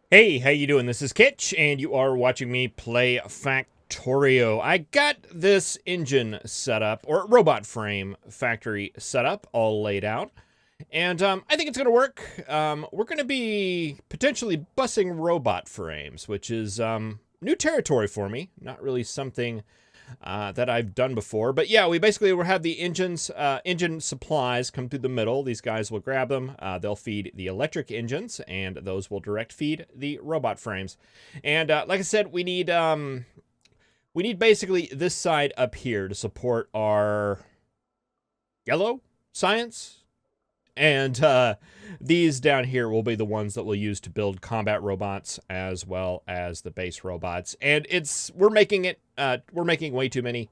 Hey, how you doing? This is Kitch, and you are watching me play Factorio. I got this engine set up, or robot frame factory set up, all laid out, and I think it's going to work. We're going to be potentially bussing robot frames, which is new territory for me. Not really something that I've done before. But yeah, we basically will have the engine supplies come through the middle. These guys will grab them. They'll feed the electric engines, and those will direct feed the robot frames. And like I said, we need basically this side up here to support our yellow science. And these down here will be the ones that we'll use to build combat robots as well as the base robots. And we're making way too many,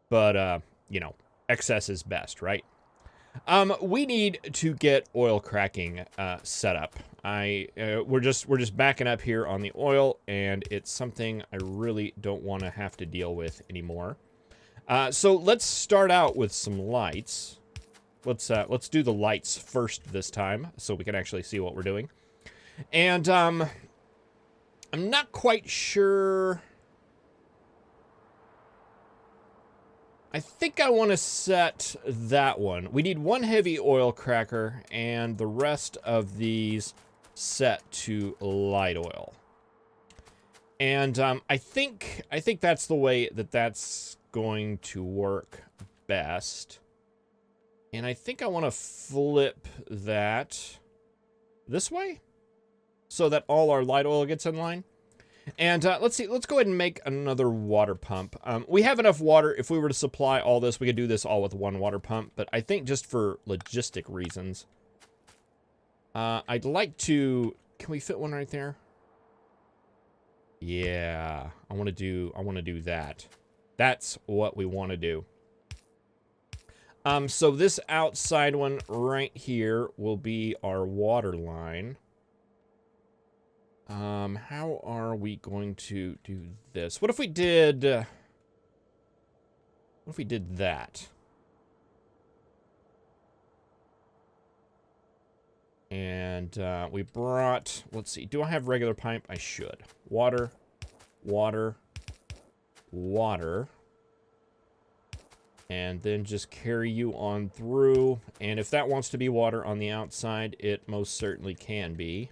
but you know, excess is best, right? We need to get oil cracking set up. We're just backing up here on the oil, and it's something I really don't want to have to deal with anymore. So let's start out with some lights. Let's do the lights first this time, so we can actually see what we're doing. And I'm not quite sure. I think I want to set that one. We need one heavy oil cracker, and the rest of these set to light oil. And I think that's the way that's going to work best. And I think I want to flip that this way so that all our light oil gets in line. And let's see. Let's go ahead and make another water pump. We have enough water. If we were to supply all this, we could do this all with one water pump. But I think just for logistic reasons, I'd like to... Can we fit one right there? Yeah, I want to do that. That's what we want to do. So this outside one right here will be our water line. How are we going to do this? What if we did that? And we brought, let's see, do I have regular pipe? I should. Water, water, water. And then just carry you on through. And if that wants to be water on the outside, it most certainly can be.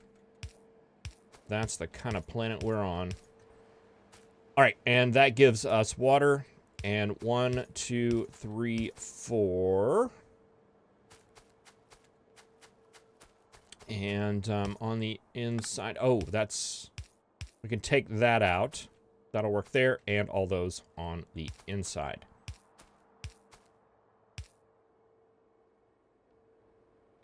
That's the kind of planet we're on. All right, and that gives us water. And 1, 2, 3, 4. And on the inside, oh, we can take that out. That'll work there, and all those on the inside.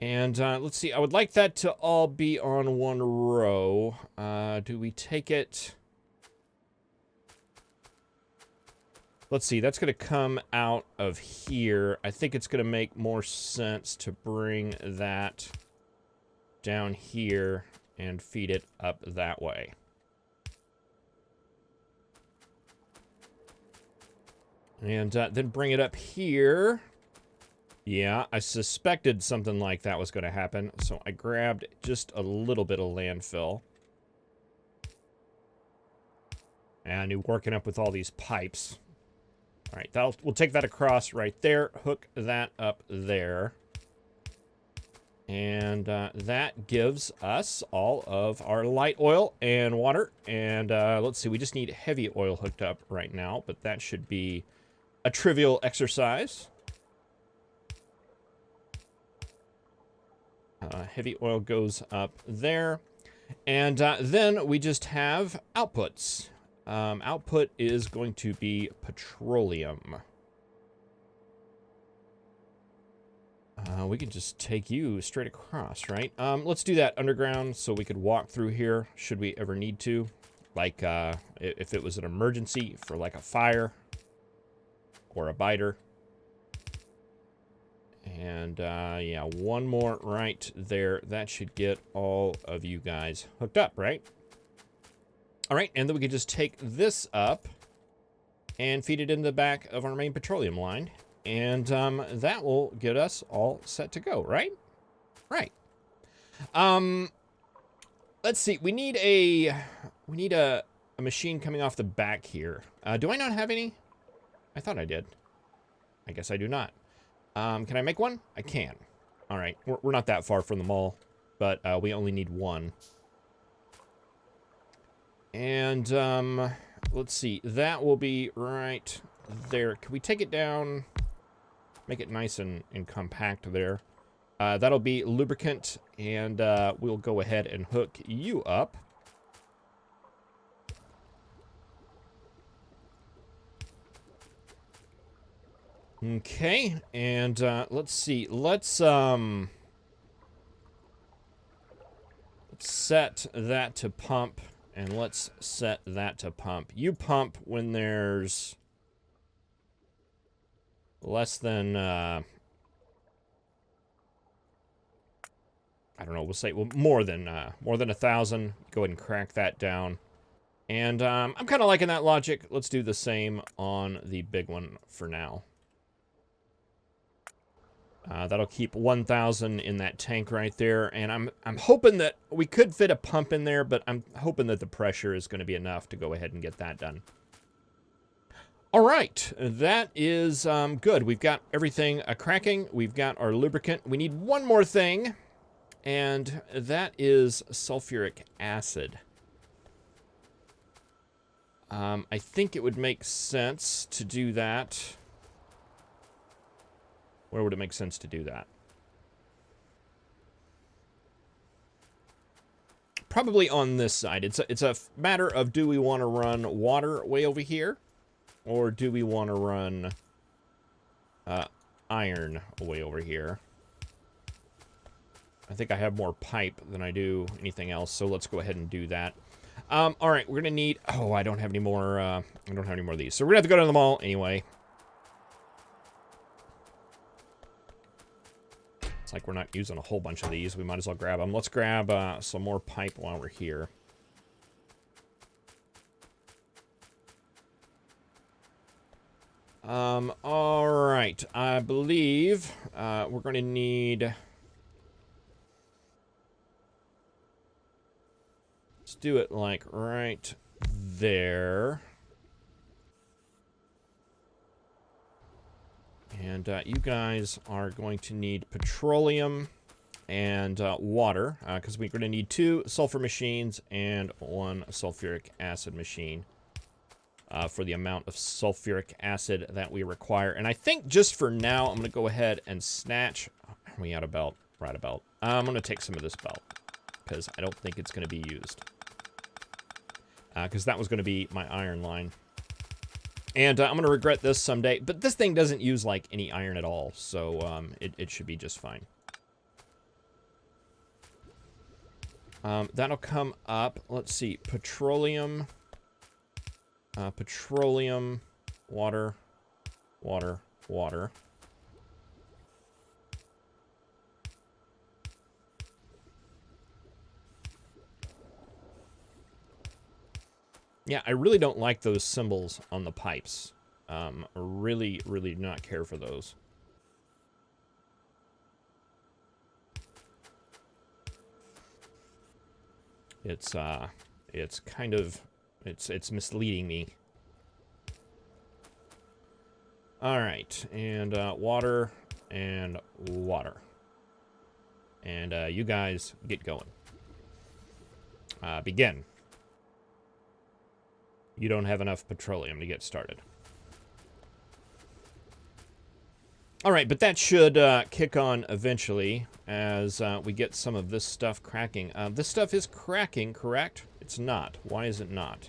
And let's see, I would like that to all be on one row. Do we take it? Let's see, that's going to come out of here. I think it's going to make more sense to bring that down here and feed it up that way. And then bring it up here. Yeah, I suspected something like that was going to happen, so I grabbed just a little bit of landfill. And you're working up with all these pipes. All right, we'll take that across right there, hook that up there. And that gives us all of our light oil and water. And let's see, we just need heavy oil hooked up right now, but that should be a trivial exercise. Heavy oil goes up there. And then we just have outputs. Output is going to be petroleum. We can just take you straight across, right? Let's do that underground so we could walk through here should we ever need to. Like, if it was an emergency for like a fire or a biter. And, yeah, one more right there. That should get all of you guys hooked up, right? All right, and then we can just take this up and feed it in the back of our main petroleum line. And that will get us all set to go, right? Right. Let's see. We need a machine coming off the back here. Do I not have any? I thought I did. I guess I do not. Can I make one? I can. All right. We're not that far from the mall, but we only need one. And let's see. That will be right there. Can we take it down? Make it nice and compact there. That'll be lubricant, and we'll go ahead and hook you up. Okay, and let's see. Let's set that to pump, and let's set that to pump. You pump when there's less than I don't know, we'll say, well, more than 1,000. Go ahead and crack that down. And I'm kind of liking that logic. Let's do the same on the big one for now. That'll keep 1,000 in that tank right there. And I'm hoping that we could fit a pump in there, but I'm hoping that the pressure is going to be enough to go ahead and get that done. All right, that is good. We've got everything cracking. We've got our lubricant. We need one more thing. And that is sulfuric acid. I think it would make sense to do that. Where would it make sense to do that? Probably on this side. It's a matter of, do we want to run water way over here? Or do we want to run iron way over here? I think I have more pipe than I do anything else, so let's go ahead and do that. All right, we're gonna need. Oh, I don't have any more. I don't have any more of these, so we're gonna have to go to the mall anyway. It's like we're not using a whole bunch of these. We might as well grab them. Let's grab some more pipe while we're here. All right. I believe we're gonna need. Let's do it like right there. And you guys are going to need petroleum and water, because we're going to need 2 sulfur machines and 1 sulfuric acid machine for the amount of sulfuric acid that we require. And I think just for now, I'm going to go ahead and snatch. Are we out of belt? We're out of belt. I'm going to take some of this belt, because I don't think it's going to be used. Because that was going to be my iron line. And I'm going to regret this someday. But this thing doesn't use, like, any iron at all. So it should be just fine. That'll come up. Let's see. Petroleum. Petroleum. Water. Water. Water. Yeah, I really don't like those symbols on the pipes. Really do not care for those. It's kind of, it's misleading me. All right, and water and water. And you guys get going. Begin. You don't have enough petroleum to get started. All right, but that should kick on eventually as we get some of this stuff cracking. This stuff is cracking, correct? It's not. Why is it not?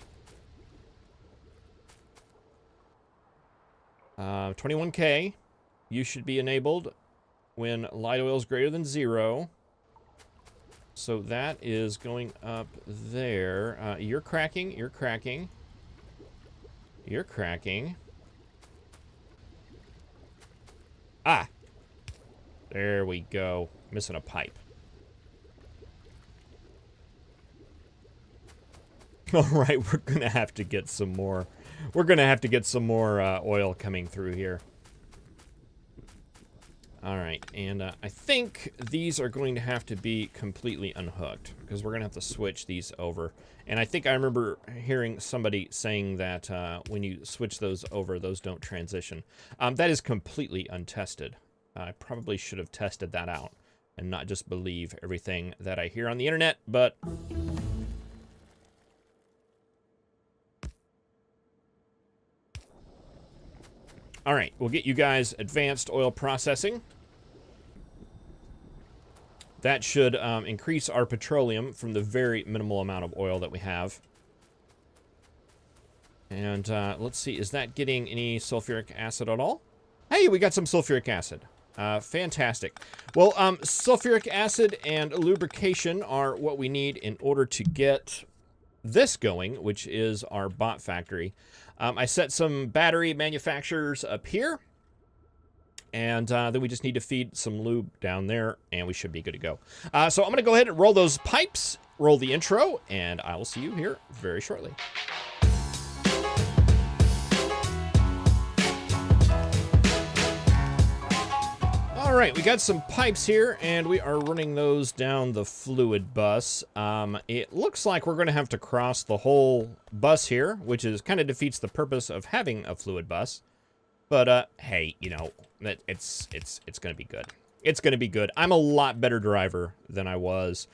21K. You should be enabled when light oil is greater than 0. So that is going up there. You're cracking. You're cracking. You're cracking. Ah! There we go. Missing a pipe. Alright, we're gonna have to get some more. We're gonna have to get some more oil coming through here. All right, and I think these are going to have to be completely unhooked because we're going to have to switch these over. And I think I remember hearing somebody saying that when you switch those over, those don't transition. That is completely untested. I probably should have tested that out and not just believe everything that I hear on the internet, but... All right, we'll get you guys advanced oil processing. That should increase our petroleum from the very minimal amount of oil that we have. And let's see, is that getting any sulfuric acid at all? Hey, we got some sulfuric acid. Fantastic. Well, sulfuric acid and lubrication are what we need in order to get this going, which is our bot factory. I set some battery manufacturers up here, and then we just need to feed some lube down there, and we should be good to go. So I'm going to go ahead and roll those pipes, roll the intro, and I will see you here very shortly. All right, we got some pipes here, and we are running those down the fluid bus. It looks like we're going to have to cross the whole bus here, which is kind of defeats the purpose of having a fluid bus. But hey, you know, it's going to be good. It's going to be good. I'm a lot better driver than I was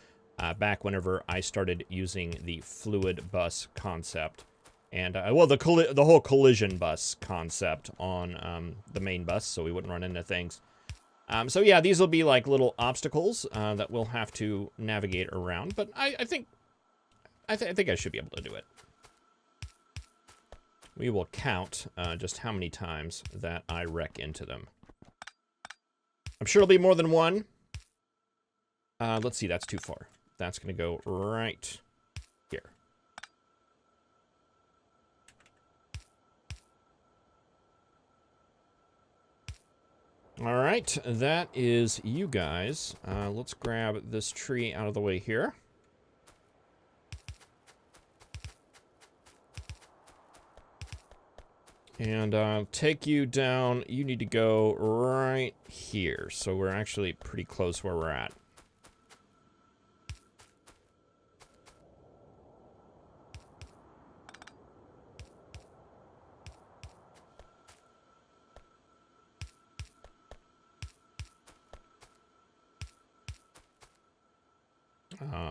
back whenever I started using the fluid bus concept, and well, the whole collision bus concept on the main bus, so we wouldn't run into things. So yeah, these will be like little obstacles that we'll have to navigate around, but I think I should be able to do it. We will count just how many times that I wreck into them. I'm sure it'll be more than one. Let's see, that's too far. That's going to go right here. All right, that is you guys. Let's grab this tree out of the way here. And take you down. You need to go right here. So we're actually pretty close where we're at.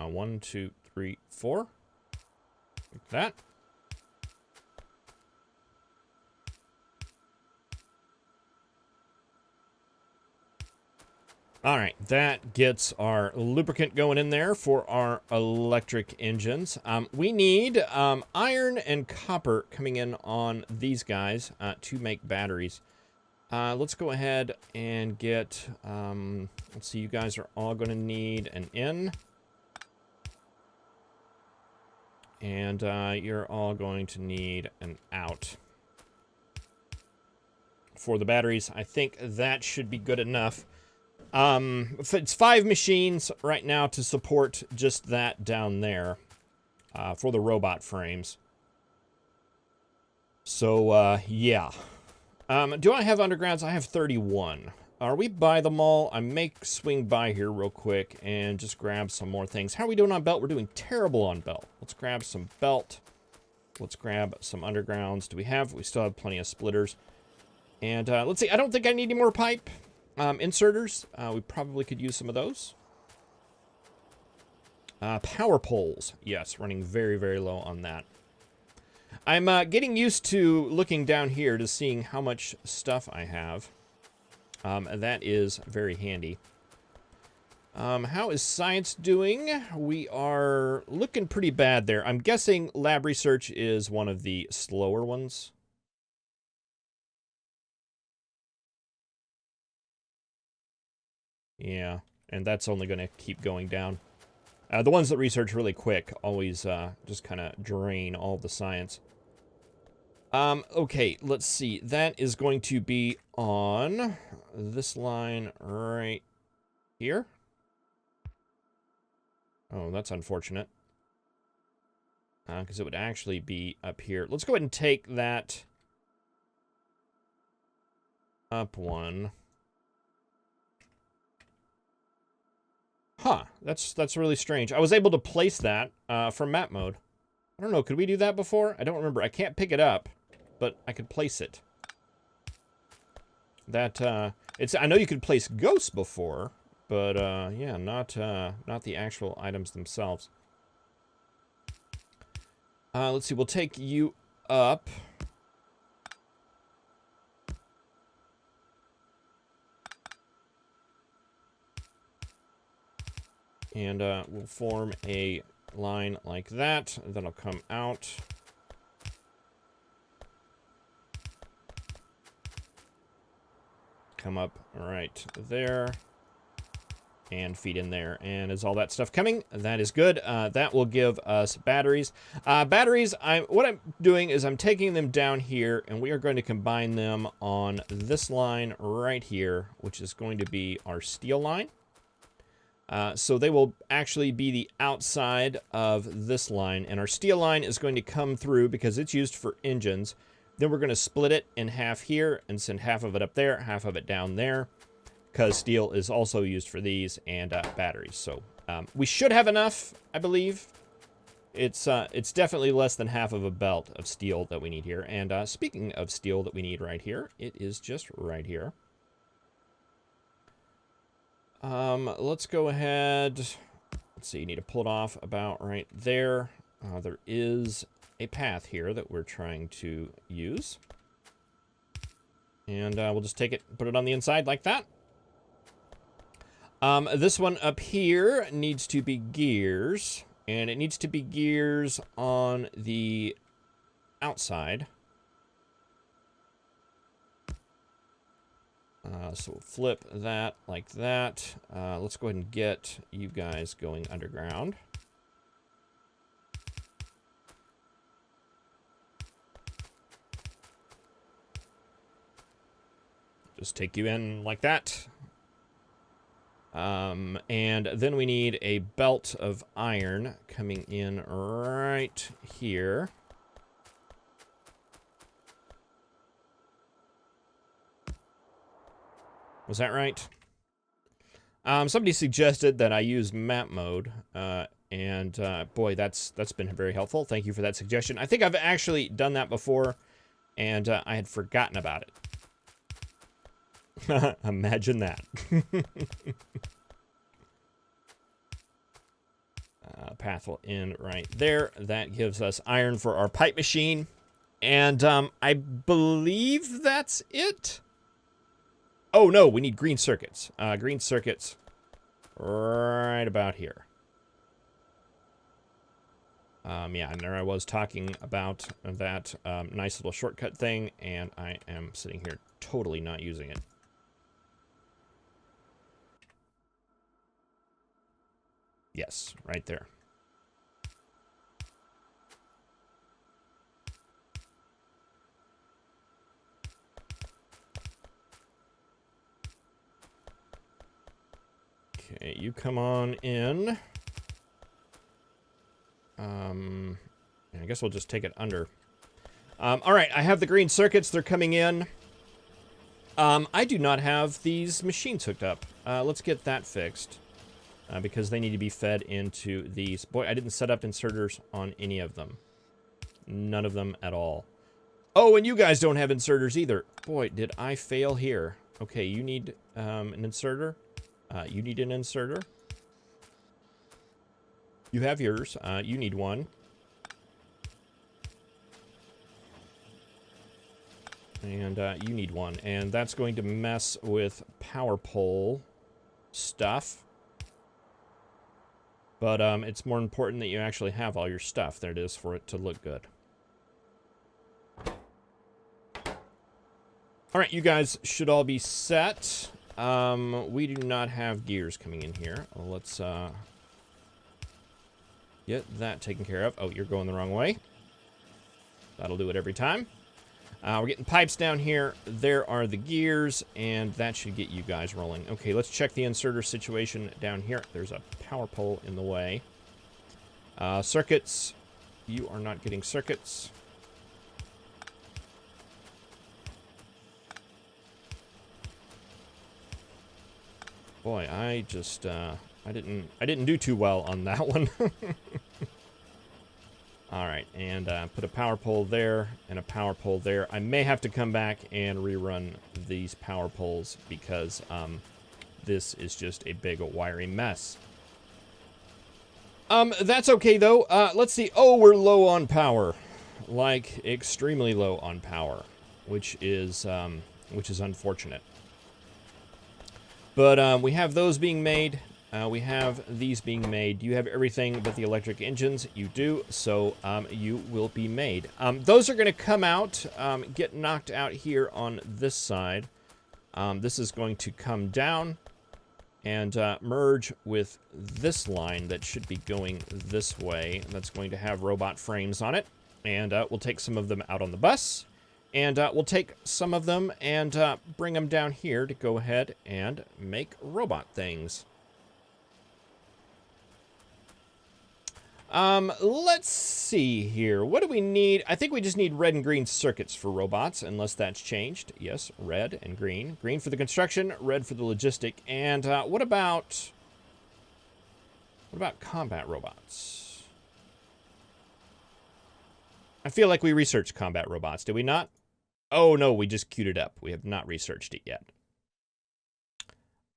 One, two, three, four. Like that. All right, that gets our lubricant going in there for our electric engines. We need iron and copper coming in on these guys to make batteries. Let's go ahead and get, let's see, you guys are all going to need an in. And you're all going to need an out. For the batteries, I think that should be good enough. It's 5 machines right now to support just that down there for the robot frames. So, yeah. Do I have undergrounds? I have 31. Are we by the mall? I may swing by here real quick and just grab some more things. How are we doing on belt? We're doing terrible on belt. Let's grab some belt. Let's grab some undergrounds. Do we have? We still have plenty of splitters. And let's see. I don't think I need any more pipe inserters. We probably could use some of those. Power poles. Yes, running very, very low on that. I'm getting used to looking down here to seeing how much stuff I have. That is very handy. How is science doing? We are looking pretty bad there. I'm guessing lab research is one of the slower ones. Yeah, and that's only going to keep going down. The ones that research really quick always just kind of drain all the science. Okay, let's see. That is going to be on this line right here. Oh, that's unfortunate. Because it would actually be up here. Let's go ahead and take that up one. Huh, that's really strange. I was able to place that from map mode. I don't know, could we do that before? I don't remember. I can't pick it up, but I could place it. That, I know you could place ghosts before, but, yeah, not the actual items themselves. Let's see, we'll take you up. And, we'll form a line like that. That'll come out. Come up right there. And feed in there. And is all that stuff coming? That is good. That will give us batteries. Batteries, what I'm doing is I'm taking them down here, and we are going to combine them on this line right here, which is going to be our steel line. So they will actually be the outside of this line, and our steel line is going to come through because it's used for engines. Then we're going to split it in half here and send half of it up there, half of it down there, because steel is also used for these and batteries. So we should have enough, I believe. It's definitely less than half of a belt of steel that we need here. And speaking of steel that we need right here, it is just right here. Let's go ahead. Let's see, you need to pull it off about right there. There is a path here that we're trying to use. And we'll just take it, put it on the inside like that. This one up here needs to be gears, and it needs to be gears on the outside. So we'll flip that like that. Let's go ahead and get you guys going underground. Just take you in like that. And then we need a belt of iron coming in right here. Was that right? Somebody suggested that I use map mode, and boy, that's been very helpful. Thank you for that suggestion. I think I've actually done that before, and I had forgotten about it. Imagine that. Path will end right there. That gives us iron for our pipe machine. And I believe that's it. Oh, no, we need green circuits. Green circuits right about here. Yeah, and there I was talking about that nice little shortcut thing, and I am sitting here totally not using it. Yes, right there. Okay, you come on in. I guess we'll just take it under. All right, I have the green circuits. They're coming in. I do not have these machines hooked up. Let's get that fixed. Because they need to be fed into these. Boy, I didn't set up inserters on any of them. None of them at all. Oh, and you guys don't have inserters either. Boy, did I fail here. Okay, you need an inserter. You need an inserter. You have yours. You need one. And you need one. And that's going to mess with power pole stuff. But it's more important that you actually have all your stuff than it is for it to look good. All right, you guys should all be set. We do not have gears coming in here. Let's get that taken care of. Oh, you're going the wrong way. That'll do it every time. We're getting pipes down here. There are the gears, and that should get you guys rolling. Okay, let's check the inserter situation down here. There's a power pole in the way. Circuits. You are not getting circuits. Boy, I I didn't do too well on that one. All right, and put a power pole there and a power pole there. I may have to come back and rerun these power poles because this is just a big wiry mess. That's okay though. Let's see. Oh, we're low on power, like extremely low on power, which is unfortunate. But we have those being made. We have these being made. You have everything but the electric engines. You do, so you will be made. Those are going to come out, get knocked out here on this side. This is going to come down and merge with this line that should be going this way. That's going to have robot frames on it. And we'll take some of them out on the bus. And we'll take some of them and bring them down here to go ahead and make robot things. Let's see here. What do we need? I think we just need red and green circuits for robots, unless that's changed. Yes, red and green. Green for the construction, red for the logistic. And what about combat robots? I feel like we researched combat robots, did we not? Oh, no, we just queued it up. We have not researched it yet.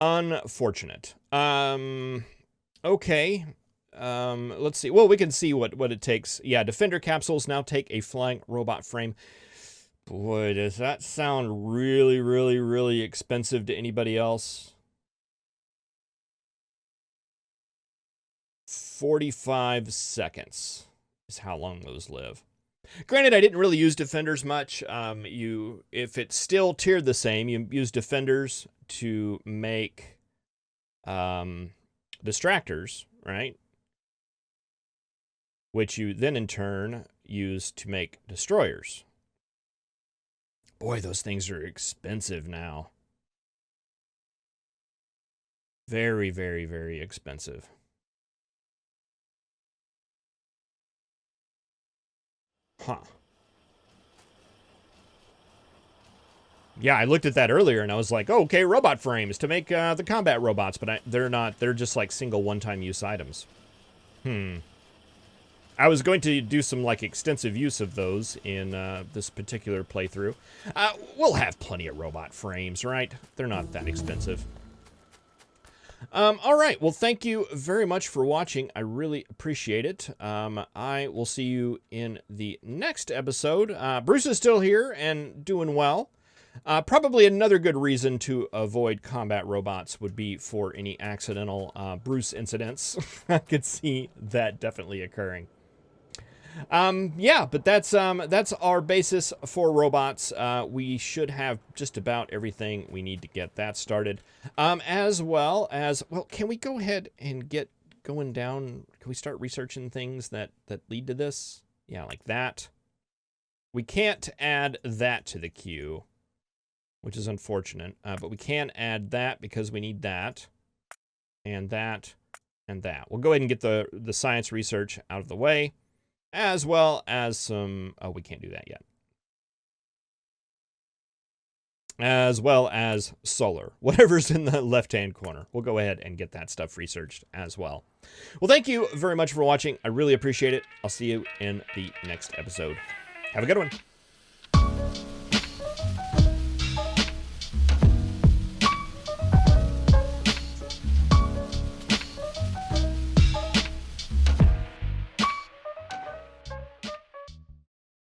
Unfortunate. Okay. Let's see. Well, we can see what it takes. Yeah, Defender capsules now take a flying robot frame. Boy, does that sound really, really, really expensive to anybody else. 45 seconds is how long those live. Granted, I didn't really use Defenders much. If it's still tiered the same, you use Defenders to make distractors, right? Which you then in turn use to make destroyers. Boy, those things are expensive now. Very, very, very expensive. Huh. Yeah, I looked at that earlier and I was like, oh, okay, robot frames to make the combat robots, but they're not. They're just like single one-time use items. I was going to do some like extensive use of those in this particular playthrough. We'll have plenty of robot frames, right? They're not that expensive. All right. Well, thank you very much for watching. I really appreciate it. I will see you in the next episode. Bruce is still here and doing well. Probably another good reason to avoid combat robots would be for any accidental Bruce incidents. I could see that definitely occurring. Yeah, but that's our basis for robots. We should have just about everything we need to get that started. As well, can we go ahead and get going down? Can we start researching things that lead to this? Yeah, like that. We can't add that to the queue, which is unfortunate. But we can add that because we need that, and that, and that. We'll go ahead and get the science research out of the way. As well as some... Oh, we can't do that yet. As well as solar. Whatever's in the left-hand corner. We'll go ahead and get that stuff researched as well. Well, thank you very much for watching. I really appreciate it. I'll see you in the next episode. Have a good one.